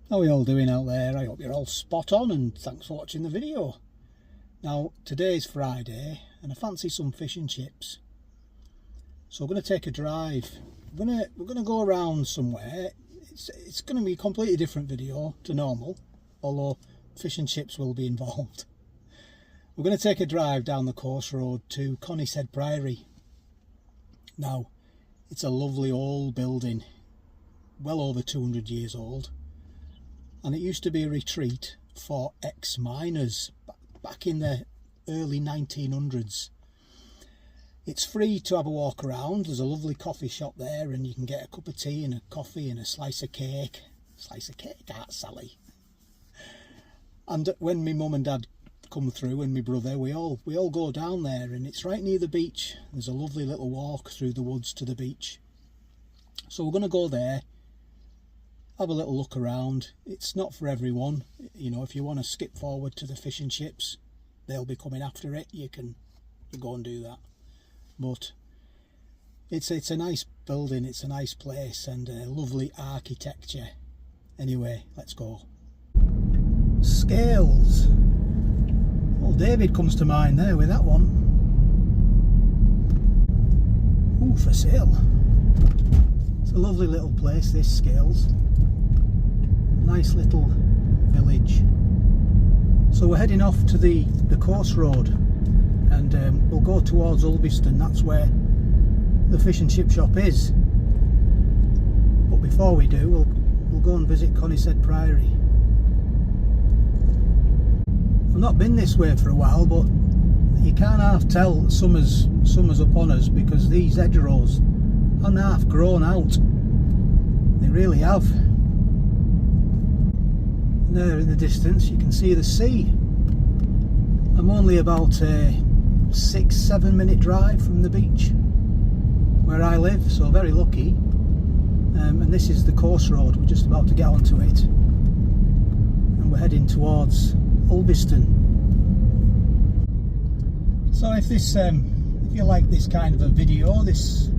How are you all doing out there? I hope you're all spot on, and thanks for watching the video. Now, today's Friday and I fancy some fish and chips. So we're going to take a drive. We're going to go around somewhere. It's going to be a completely different video to normal, although fish and chips will be involved. We're going to take a drive down the coast road to Priory. Now, it's a lovely old building, well over 200 years old. And it used to be a retreat for ex-miners back in the early 1900s. It's free to have a walk around. There's a lovely coffee shop there, and you can get a cup of tea and a coffee and a slice of cake. Aunt Sally. And when my mum and dad come through and my brother, we all go down there, and it's right near the beach. There's a lovely little walk through the woods to the beach. So we're going to go there, have a little look around. It's not for everyone, you know. If you want to skip forward to the fish and chips, they'll be coming after it. You go and do that. But it's a nice building, it's a nice place, and lovely architecture. Anyway, let's go. Scales. Well, David comes to mind there with that one. Ooh, for sale. It's a lovely little place, this Scales. Nice little village. So we're heading off to the coast road, and we'll go towards Ulverston. That's where the fish and chip shop is. But before we do, we'll go and visit Priory. I've not been this way for a while, but you can't half tell that summer's upon us, because these hedgerows are half grown out. They really have. There in the distance you can see the sea. I'm only about a 6-7 minute drive from the beach where I live, so very lucky. And this is the coast road. We're just about to get onto it, and we're heading towards Ulverston. So if you like this kind of a video, this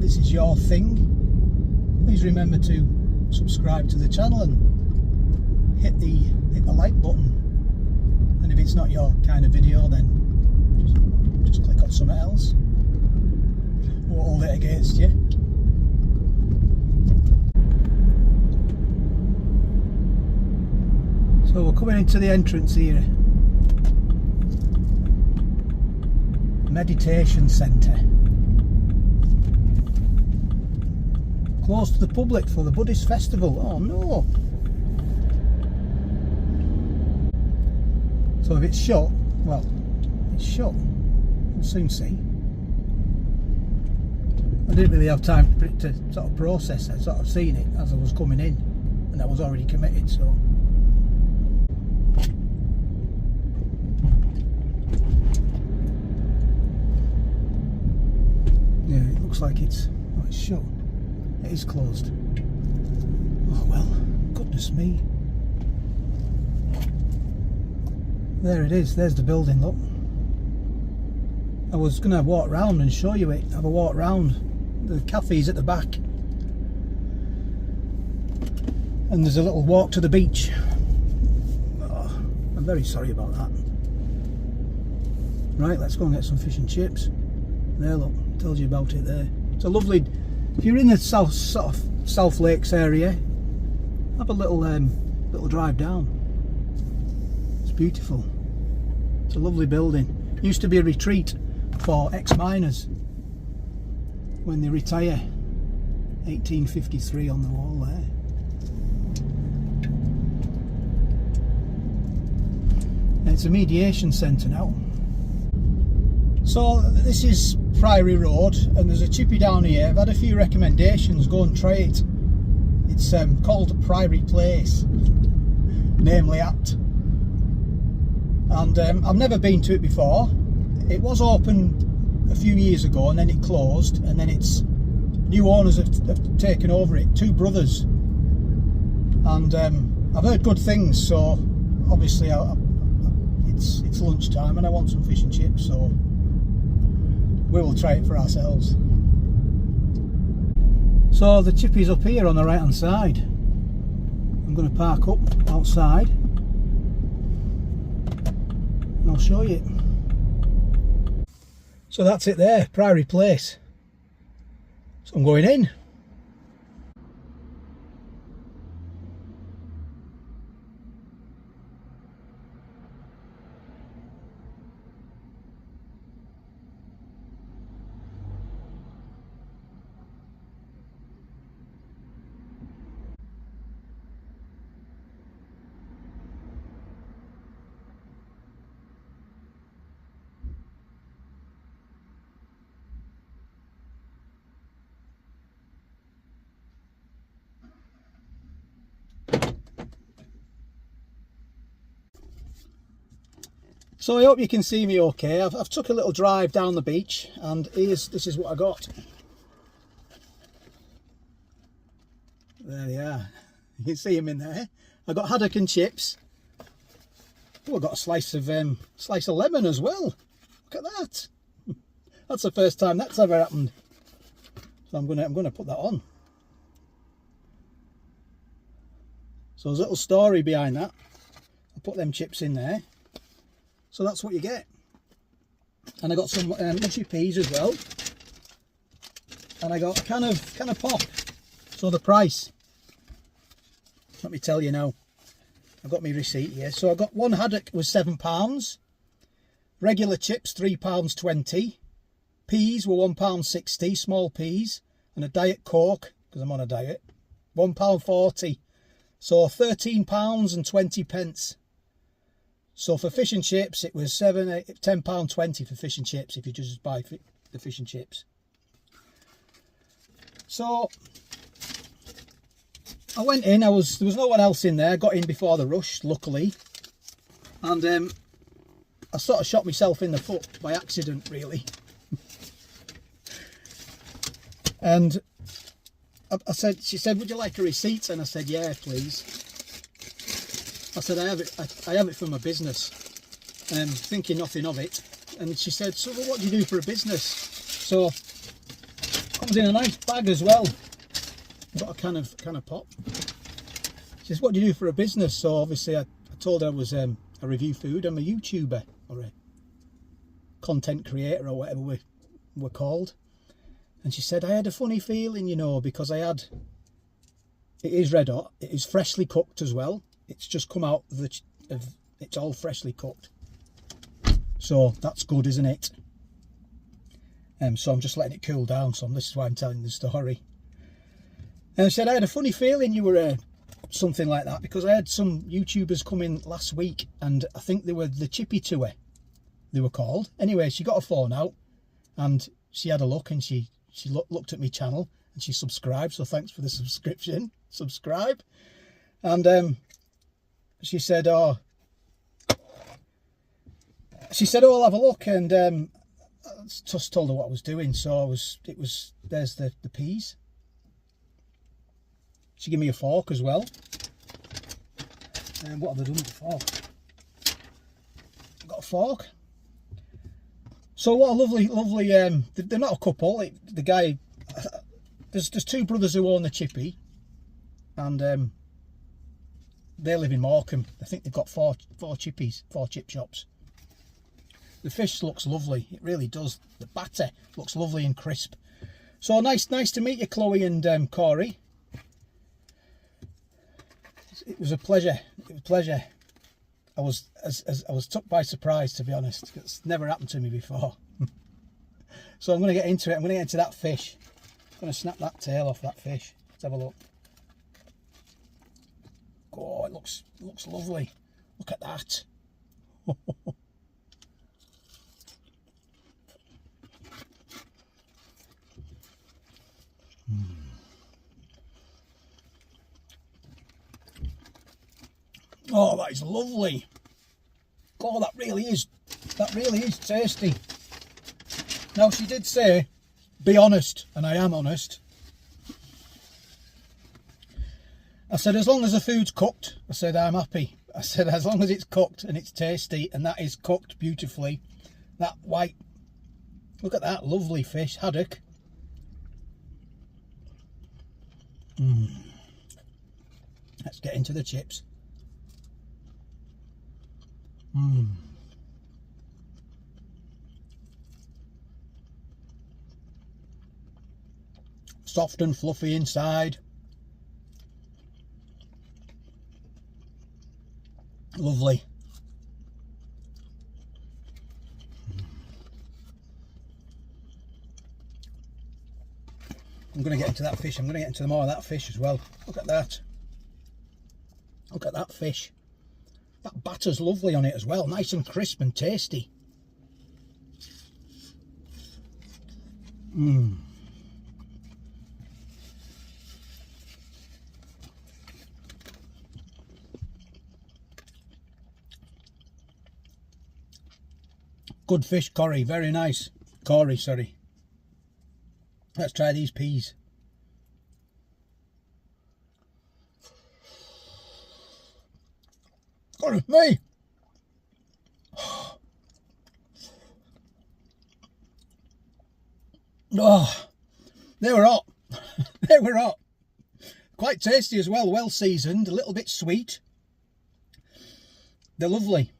is your thing, please remember to subscribe to the channel and hit the like button. And if it's not your kind of video, then just click on something else. Won't hold it against you. So we're coming into the entrance here. Meditation centre. Closed to the public for the Buddhist festival. Oh no! So if it's shut, well, it's shut. We'll soon see. I didn't really have time for it to sort of process it. I sort of seen it as I was coming in, and I was already committed, so. Yeah, it looks like it's shut. It is closed. Oh well, goodness me. There it is, there's the building, look. I was going to walk round and show you it, have a walk round. The cafe's at the back. And there's a little walk to the beach. Oh, I'm very sorry about that. Right, let's go and get some fish and chips. There, look, tells you about it there. It's a lovely, if you're in the South Lakes area, have a little drive down. It's beautiful. It's a lovely building. Used to be a retreat for ex-miners when they retire. 1853 on the wall there. And it's a mediation centre now. So this is Priory Road, and there's a chippy down here. I've had a few recommendations, go and try it. It's called Priory Place, namely apt. And I've never been to it before. It was open a few years ago, and then it closed, and then its new owners have taken over it, two brothers. And I've heard good things, so obviously it's lunchtime and I want some fish and chips, so we will try it for ourselves. So the chippy's up here on the right hand side, and I'm going to park up outside and I'll show you. So that's it there, Priory Place. So I'm going in. So I hope you can see me okay. I've took a little drive down the beach and this is what I got. There they are. You can see them in there. I got haddock and chips. Oh, I got a slice of lemon as well. Look at that. That's the first time that's ever happened. So I'm gonna put that on. So there's a little story behind that. I put them chips in there. So that's what you get. And I got some mushy peas as well. And I got a can of pop. So the price, let me tell you now. I've got my receipt here. So I got one haddock was £7. Regular chips £3.20. Peas were £1.60, small peas. And a Diet Coke, because I'm on a diet, £1.40. So £13.20. So for fish and chips, it was £10.20 for fish and chips if you just buy the fish and chips. So I went in. There was no one else in there. I got in before the rush, luckily, and I sort of shot myself in the foot by accident, really. And she said, "Would you like a receipt?" And I said, "Yeah, please." I said, I have it for my business, thinking nothing of it. And she said, "So what do you do for a business?" So it comes in a nice bag as well. I've got a can of pop. She says, "What do you do for a business?" So obviously I told her I was a review food. I'm a YouTuber or a content creator or whatever we're called. And she said, "I had a funny feeling, you know, because it is red hot. It is freshly cooked as well. It's just come out it's all freshly cooked. So that's good, isn't it?" So I'm just letting it cool down. So this is why I'm telling the story. And I said, "I had a funny feeling you were something like that, because I had some YouTubers come in last week and I think they were the Chippy Tour, they were called." Anyway, she got a phone out and she had a look and she looked at my channel and she subscribed. So thanks for the subscription. Subscribe. And she said, I'll have a look, and I just told her what I was doing. So there's the peas. She gave me a fork as well. And what have I done with the fork? I've got a fork. So what a lovely, they're not a couple. The guy, there's two brothers who own the Chippy, and they live in Morecambe. I think they've got four chip shops. The fish looks lovely. It really does. The batter looks lovely and crisp. So nice to meet you, Chloe and Corey. It was a pleasure. It was a pleasure. I was took by surprise, to be honest. It's never happened to me before. So I'm going to get into it. I'm going to get into that fish. I'm going to snap that tail off that fish. Let's have a look. Oh, it looks lovely. Look at that. Oh, that is lovely. Oh, that really is tasty. Now, she did say, be honest, and I am honest. I said, as long as the food's cooked, I said, I'm happy. I said, as long as it's cooked and it's tasty, and that is cooked beautifully. That white, look at that lovely fish, haddock. Let's get into the chips. Soft and fluffy inside. Lovely. I'm going to get into that fish. I'm going to get into more of that fish as well. Look at that. Look at that fish. That batter's lovely on it as well. Nice and crisp and tasty. Good fish curry. Very nice. Curry, sorry. Let's try these peas. Goodness me! Oh, they were hot. They were hot. Quite tasty as well. Well seasoned. A little bit sweet. They're lovely.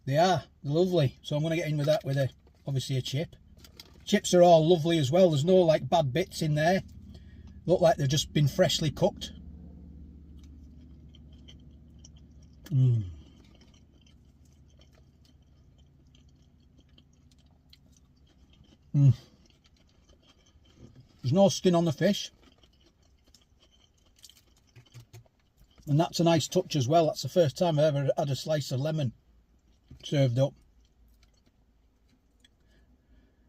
They are. They're lovely. So I'm going to get in with that with obviously a chip. Chips are all lovely as well. There's no like bad bits in there. Look like they've just been freshly cooked. There's no skin on the fish. And that's a nice touch as well. That's the first time I've ever had a slice of lemon served up.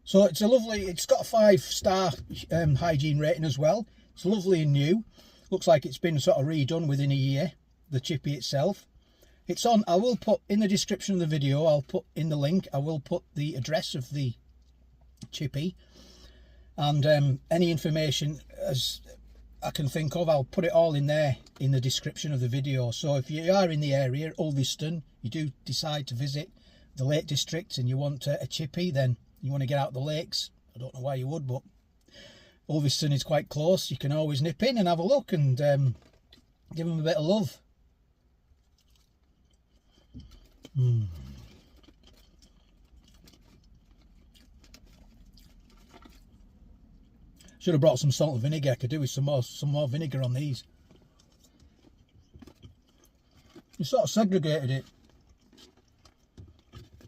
So it's a lovely, it's got a 5-star hygiene rating as well. It's lovely and new. Looks like it's been sort of redone within a year, the chippy itself. It's on, I will put in the description of the video, I'll put in the link, I will put the address of the chippy. And any information as I can think of, I'll put it all in there in the description of the video. So if you are in the area, Ulverston, you do decide to visit the Lake District and you want a chippy, then you want to get out the lakes. I don't know why you would, but Ulverston is quite close. You can always nip in and have a look and give them a bit of love. Should have brought some salt and vinegar. I could do with some more vinegar on these. You sort of segregated it.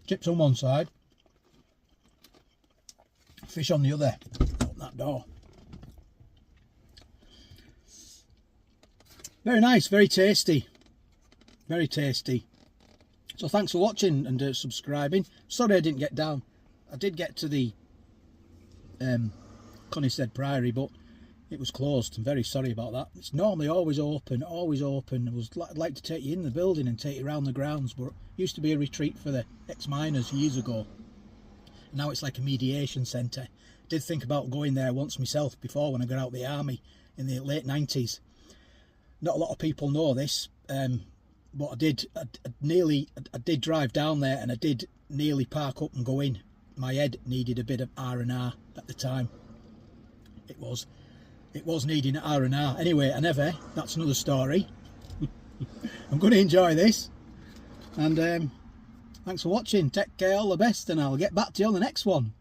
Chips on one side, fish on the other. Open that door. Very nice, very tasty. Very tasty. So thanks for watching and subscribing. Sorry I didn't get down. I did get to the Priory, but it was closed. I'm very sorry about that. It's normally always open, always open. I'd like to take you in the building and take you around the grounds, but it used to be a retreat for the ex-miners years ago. Now it's like a mediation centre. Did think about going there once myself before when I got out of the army in the late 90s. Not a lot of people know this, but I did drive down there and I did nearly park up and go in. My head needed a bit of R&R at the time. It was needing R&R. Anyway, that's another story. I'm going to enjoy this. And thanks for watching. Take care, all the best, and I'll get back to you on the next one.